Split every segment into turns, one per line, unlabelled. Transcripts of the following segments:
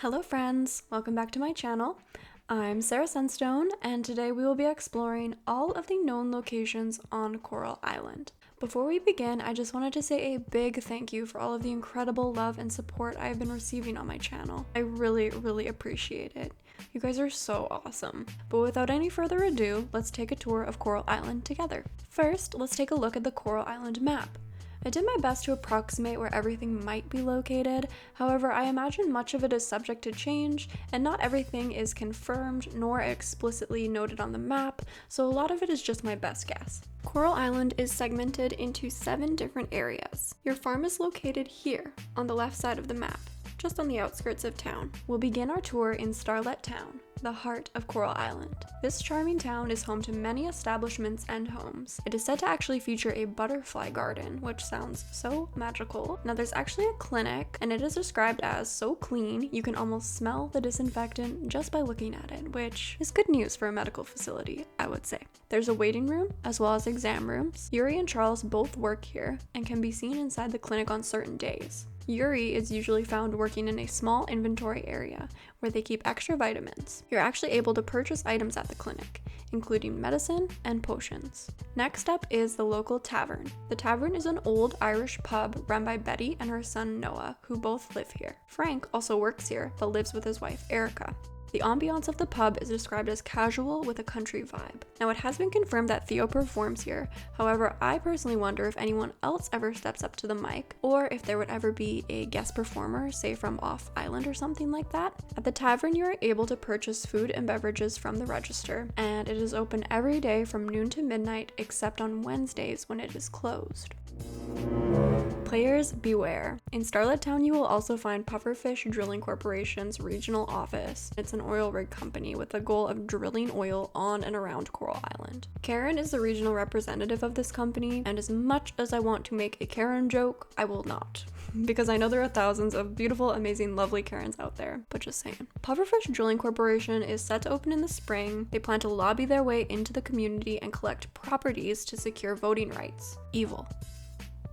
Hello friends, welcome back to my channel. I'm Sarah Sunstone, and today we will be exploring all of the known locations on Coral Island. Before we begin, I just wanted to say a big thank you for all of the incredible love and support I have been receiving on my channel. I really appreciate it. You guys are so awesome. But without any further ado, let's take a tour of Coral Island together. First, let's take a look at the Coral Island map. I did my best to approximate where everything might be located, however I imagine much of it is subject to change, and not everything is confirmed nor explicitly noted on the map, so a lot of it is just my best guess. Coral Island is segmented into 7 different areas. Your farm is located here, on the left side of the map, just on the outskirts of town. We'll begin our tour in Starlet Town, the heart of Coral Island. This charming town is home to many establishments and homes. It is said to actually feature a butterfly garden, which sounds so magical. Now there's actually a clinic, and it is described as so clean you can almost smell the disinfectant just by looking at it, which is good news for a medical facility, I would say. There's a waiting room as well as exam rooms. Yuri and Charles both work here and can be seen inside the clinic on certain days. Yuri is usually found working in a small inventory area where they keep extra vitamins. You're actually able to purchase items at the clinic, including medicine and potions. Next up is the local tavern. The tavern is an old Irish pub run by Betty and her son Noah, who both live here. Frank also works here, but lives with his wife Erica. The ambiance of the pub is described as casual with a country vibe. Now it has been confirmed that Theo performs here, however I personally wonder if anyone else ever steps up to the mic, or if there would ever be a guest performer, say from off island or something like that. At the tavern you are able to purchase food and beverages from the register, and it is open every day from noon to midnight except on Wednesdays when it is closed. Players beware. In Starlet Town you will also find Pufferfish Drilling Corporation's regional office. It's an oil rig company with the goal of drilling oil on and around Coral Island. Karen is the regional representative of this company, and as much as I want to make a Karen joke, I will not. Because I know there are thousands of beautiful, amazing, lovely Karens out there, but just saying. Pufferfish Drilling Corporation is set to open in the spring. They plan to lobby their way into the community and collect properties to secure voting rights. Evil.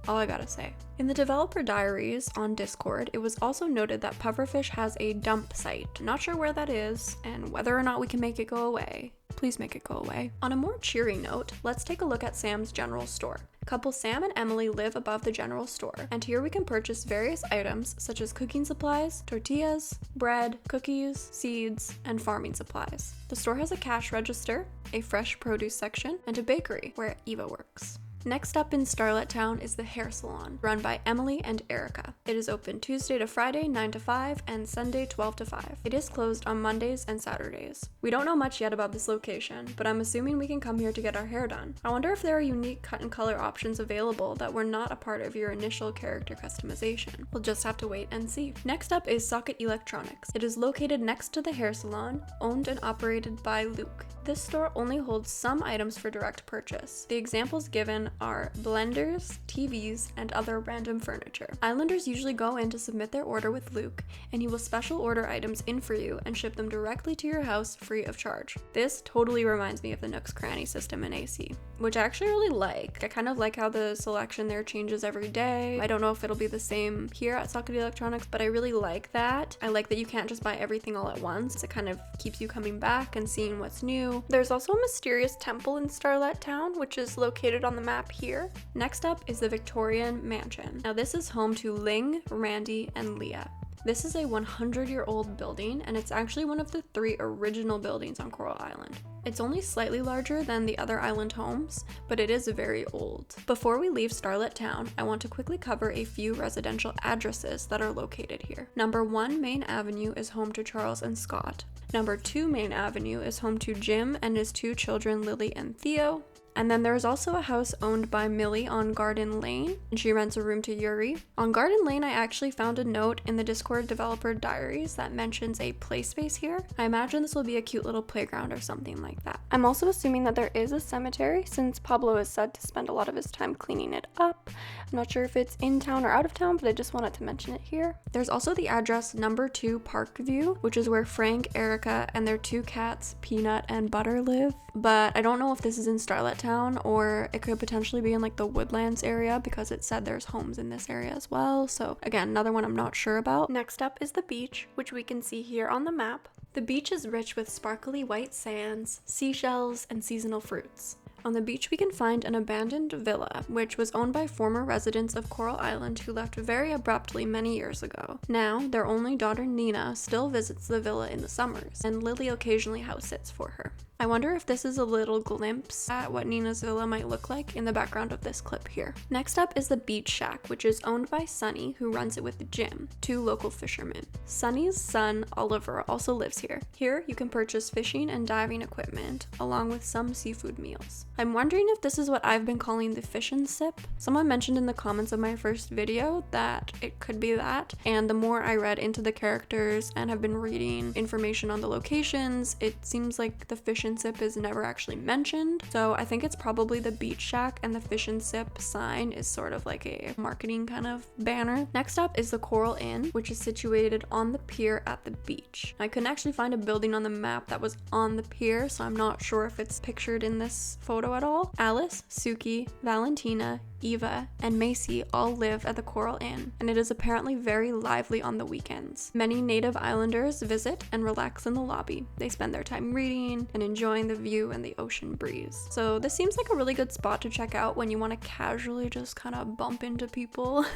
All I gotta say. In the developer diaries on Discord, it was also noted that Pufferfish has a dump site. Not sure where that is, and whether or not we can make it go away. Please make it go away. On a more cheery note, let's take a look at Sam's general store. Couple Sam and Emily live above the general store, and here we can purchase various items such as cooking supplies, tortillas, bread, cookies, seeds, and farming supplies. The store has a cash register, a fresh produce section, and a bakery where Eva works. Next up in Starlet Town is the hair salon, run by Emily and Erica. It is open Tuesday to Friday 9 to 5 and Sunday 12 to 5. It is closed on Mondays and Saturdays. We don't know much yet about this location, but I'm assuming we can come here to get our hair done. I wonder if there are unique cut and color options available that were not a part of your initial character customization. We'll just have to wait and see. Next up is Socket Electronics. It is located next to the hair salon, owned and operated by Luke. This store only holds some items for direct purchase. The examples given are blenders, TVs, and other random furniture. Islanders usually go in to submit their order with Luke, and he will special order items in for you and ship them directly to your house free of charge. This totally reminds me of the Nook's Cranny system in AC, which I actually really like. I kind of like how the selection there changes every day. I don't know if it'll be the same here at Socket Electronics, but I really like that. I like that you can't just buy everything all at once. It kind of keeps you coming back and seeing what's new. There's also a mysterious temple in Starlet Town, which is located on the map here. Next up is the Victorian Mansion. Now this is home to Ling, Randy, and Leah. This is a 100-year-old building, and it's actually one of the 3 original buildings on Coral Island. It's only slightly larger than the other island homes, but it is very old. Before we leave Starlet Town, I want to quickly cover a few residential addresses that are located here. Number 1 Main Avenue is home to Charles and Scott. Number 2 Main Avenue is home to Jim and his 2 children, Lily and Theo. And then there's also a house owned by Millie on Garden Lane, and she rents a room to Yuri. On Garden Lane, I actually found a note in the Discord developer diaries that mentions a play space here. I imagine this will be a cute little playground or something like that. I'm also assuming that there is a cemetery, since Pablo is said to spend a lot of his time cleaning it up. I'm not sure if it's in town or out of town, but I just wanted to mention it here. There's also the address number 2 Parkview, which is where Frank, Erica, and their 2 cats, Peanut and Butter, live. But I don't know if this is in Starlet Town downtown, or it could potentially be in like the Woodlands area because it said there's homes in this area as well. So again, another one I'm not sure about. Next up is the beach, which we can see here on the map. The beach is rich with sparkly white sands, seashells, and seasonal fruits. On the beach, we can find an abandoned villa, which was owned by former residents of Coral Island who left very abruptly many years ago. Now, their only daughter Nina still visits the villa in the summers, and Lily occasionally house sits for her. I wonder if this is a little glimpse at what Nina's villa might look like in the background of this clip here. Next up is the beach shack, which is owned by Sunny, who runs it with Jim, two local fishermen. Sunny's son, Oliver, also lives here. Here, you can purchase fishing and diving equipment, along with some seafood meals. I'm wondering if this is what I've been calling the fish and sip. Someone mentioned in the comments of my first video that it could be that, and the more I read into the characters and have been reading information on the locations, it seems like the fish and sip is never actually mentioned. So I think it's probably the beach shack, and the fish and sip sign is sort of like a marketing kind of banner. Next up is the Coral Inn, which is situated on the pier at the beach. I couldn't actually find a building on the map that was on the pier, so I'm not sure if it's pictured in this photo at all. Alice, Suki, Valentina, Eva, and Macy all live at the Coral Inn, and it is apparently very lively on the weekends. Many native islanders visit and relax in the lobby. They spend their time reading and enjoying the view and the ocean breeze. So this seems like a really good spot to check out when you want to casually just kind of bump into people,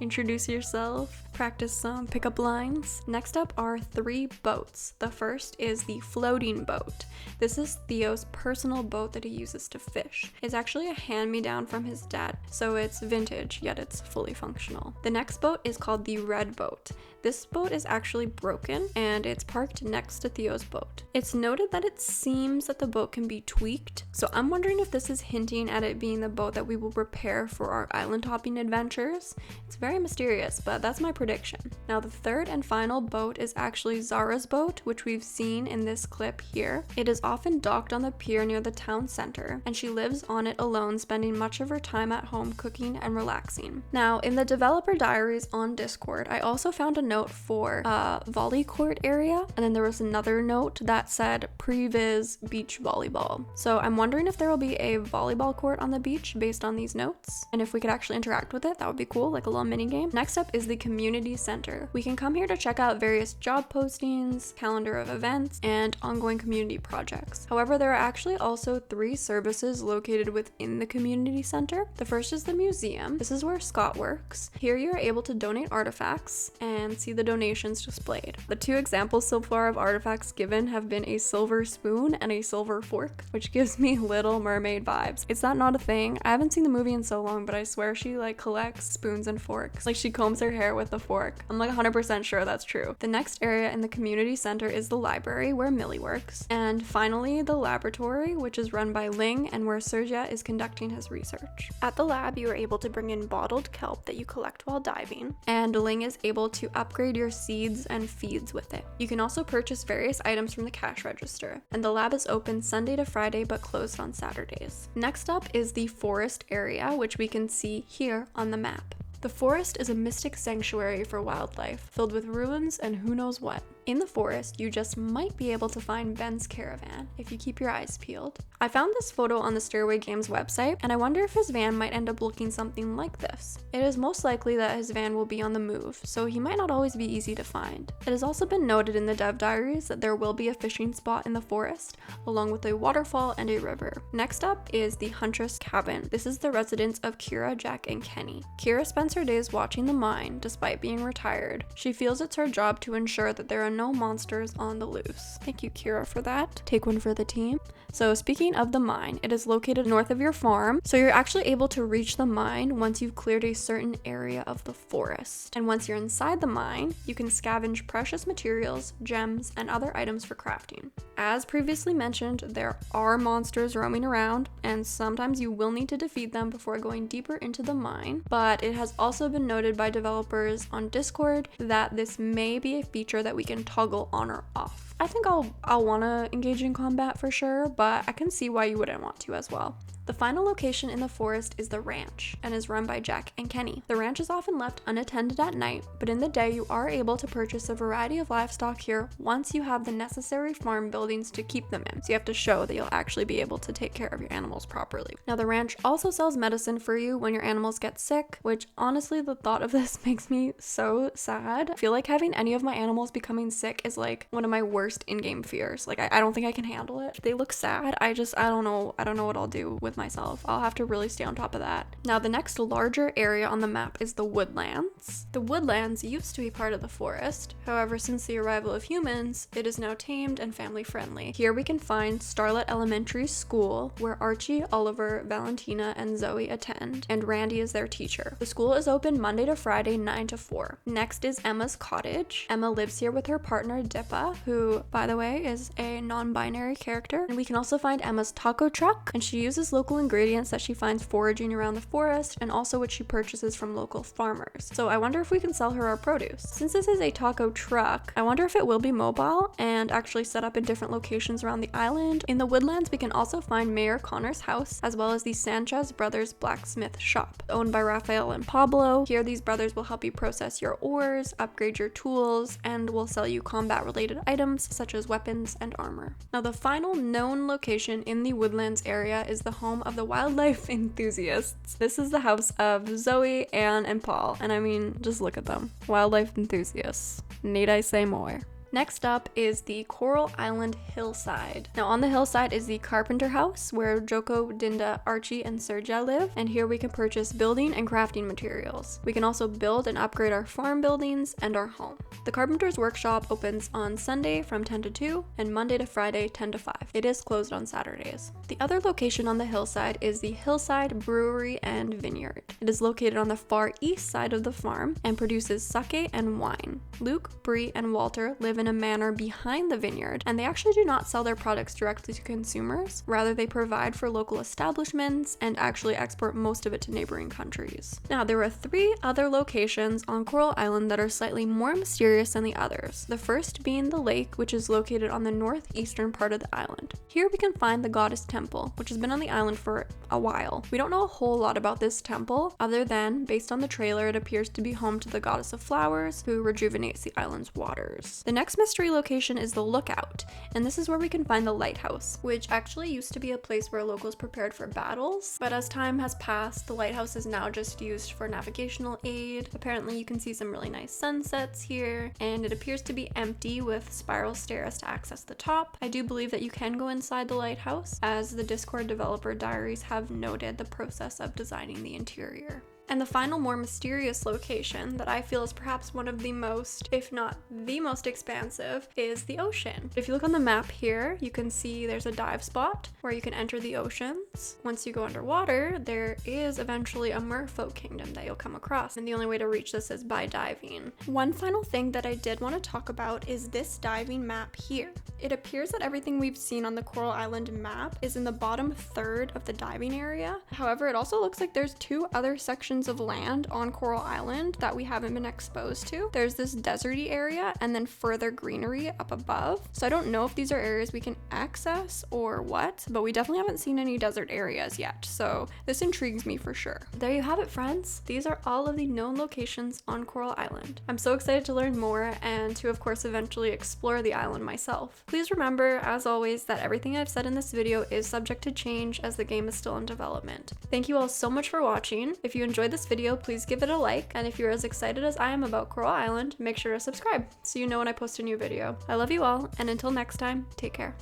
introduce yourself, practice some pickup lines. Next up are 3 boats. The first is the floating boat. This is Theo's personal boat that he uses to fish. It's actually a hand-me-down from his dad, so it's vintage, yet it's fully functional. The next boat is called the Red Boat. This boat is actually broken, and it's parked next to Theo's boat. It's noted that it seems that the boat can be tweaked, so I'm wondering if this is hinting at it being the boat that we will repair for our island hopping adventures. It's very mysterious, but that's my prediction. Now, the third and final boat is actually Zara's boat, which we've seen in this clip here. It is often docked on the pier near the town center, and she lives on it alone, spending much of her time at home cooking and relaxing. Now, in the developer diaries on Discord, I also found a note for volley court area, and then there was another note that said previs beach volleyball. So I'm wondering if there will be a volleyball court on the beach based on these notes, and if we could actually interact with it, that would be cool, like a little mini game. Next up is the community center. We can come here to check out various job postings, calendar of events, and ongoing community projects. However, there are actually also 3 services located within the community center. The first is the museum. This is where Scott works. Here you're able to donate artifacts and see the donations displayed. The 2 examples so far of artifacts given have been a silver spoon and a silver fork, which gives me Little Mermaid vibes. Is that not a thing? I haven't seen the movie in so long, but I swear she like collects spoons and forks. Like she combs her hair with a fork. I'm like 100% sure that's true. The next area in the community center is the library, where Millie works. And finally, the laboratory, which is run by Ling and where Sergia is conducting his research. At the lab, you are able to bring in bottled kelp that you collect while diving, and Ling is able to upgrade your seeds and feeds with it. You can also purchase various items from the cash register, and the lab is open Sunday to Friday but closed on Saturdays. Next up is the forest area, which we can see here on the map. The forest is a mystic sanctuary for wildlife, filled with ruins and who knows what. In the forest, you just might be able to find Ben's caravan if you keep your eyes peeled. I found this photo on the Stairway Games website, and I wonder if his van might end up looking something like this. It is most likely that his van will be on the move, so he might not always be easy to find. It has also been noted in the dev diaries that there will be a fishing spot in the forest, along with a waterfall and a river. Next up is the Huntress Cabin. This is the residence of Kira, Jack, and Kenny. Kira spends her days watching the mine, despite being retired. She feels it's her job to ensure that there are no monsters on the loose. Thank you, Kira, for that. Take one for the team. So speaking of the mine, it is located north of your farm, so you're actually able to reach the mine once you've cleared a certain area of the forest. And once you're inside the mine, you can scavenge precious materials, gems, and other items for crafting. As previously mentioned, there are monsters roaming around, and sometimes you will need to defeat them before going deeper into the mine, but it has also been noted by developers on Discord that this may be a feature that we can toggle on or off. I think I'll want to engage in combat for sure, but I can see why you wouldn't want to as well. The final location in the forest is the ranch and is run by Jack and Kenny. The ranch is often left unattended at night, but in the day you are able to purchase a variety of livestock here once you have the necessary farm buildings to keep them in. So you have to show that you'll actually be able to take care of your animals properly. Now the ranch also sells medicine for you when your animals get sick, which honestly the thought of this makes me so sad. I feel like having any of my animals becoming sick is like one of my worst in-game fears. Like I don't think I can handle it. If they look sad, I don't know what I'll do with myself. I'll have to really stay on top of that. Now the next larger area on the map is the Woodlands. The Woodlands used to be part of the forest. However, since the arrival of humans, it is now tamed and family friendly. Here we can find Starlet Elementary School, where Archie, Oliver, Valentina, and Zoe attend, and Randy is their teacher. The school is open Monday to Friday, 9 to 4. Next is Emma's cottage. Emma lives here with her partner Dippa, who, by the way, is a non-binary character. And we can also find Emma's taco truck, and she uses local ingredients that she finds foraging around the forest, and also what she purchases from local farmers. So I wonder if we can sell her our produce. Since this is a taco truck, I wonder if it will be mobile and actually set up in different locations around the island. In the Woodlands, we can also find Mayor Connor's house, as well as the Sanchez Brothers Blacksmith Shop, owned by Rafael and Pablo. Here, these brothers will help you process your ores, upgrade your tools, and will sell you combat-related items such as weapons and armor. Now, the final known location in the Woodlands area is the home of the wildlife enthusiasts. This is the house of Zoe, Anne, and Paul, and I mean, just look at them. Wildlife enthusiasts. Need I say more? Next up is the Coral Island Hillside. Now on the hillside is the Carpenter House, where Joko, Dinda, Archie, and Sergia live, and here we can purchase building and crafting materials. We can also build and upgrade our farm buildings and our home. The Carpenter's Workshop opens on Sunday from 10 to 2 and Monday to Friday 10 to 5. It is closed on Saturdays. The other location on the hillside is the Hillside Brewery and Vineyard. It is located on the far east side of the farm and produces sake and wine. Luke, Bree, and Walter live in a manor behind the vineyard, and they actually do not sell their products directly to consumers. Rather, they provide for local establishments and actually export most of it to neighboring countries. Now, there are 3 other locations on Coral Island that are slightly more mysterious than the others. The first being the lake, which is located on the northeastern part of the island. Here we can find the Goddess Temple, which has been on the island for a while. We don't know a whole lot about this temple, other than, based on the trailer, it appears to be home to the Goddess of Flowers, who rejuvenates the island's waters. The next mystery location is the Lookout, and this is where we can find the lighthouse, which actually used to be a place where locals prepared for battles, but as time has passed, the lighthouse is now just used for navigational aid. Apparently you can see some really nice sunsets here, and it appears to be empty with spiral stairs to access the top. I do believe that you can go inside the lighthouse, as the Discord developer diaries have noted the process of designing the interior. And the final, more mysterious location that I feel is perhaps one of the most, if not the most expansive, is the ocean. If you look on the map here, you can see there's a dive spot where you can enter the oceans. Once you go underwater, there is eventually a merfolk kingdom that you'll come across, and the only way to reach this is by diving. One final thing that I did want to talk about is this diving map here. It appears that everything we've seen on the Coral Island map is in the bottom third of the diving area. However, it also looks like there's 2 other sections of land on Coral Island that we haven't been exposed to. There's this deserty area and then further greenery up above. So I don't know if these are areas we can access or what, but we definitely haven't seen any desert areas yet. So this intrigues me for sure. There you have it, friends. These are all of the known locations on Coral Island. I'm so excited to learn more and to, of course, eventually explore the island myself. Please remember, as always, that everything I've said in this video is subject to change as the game is still in development. Thank you all so much for watching. If you enjoyed this video, please give it a like, and if you're as excited as I am about Coral Island, make sure to subscribe so you know when I post a new video. I love you all, and until next time, take care.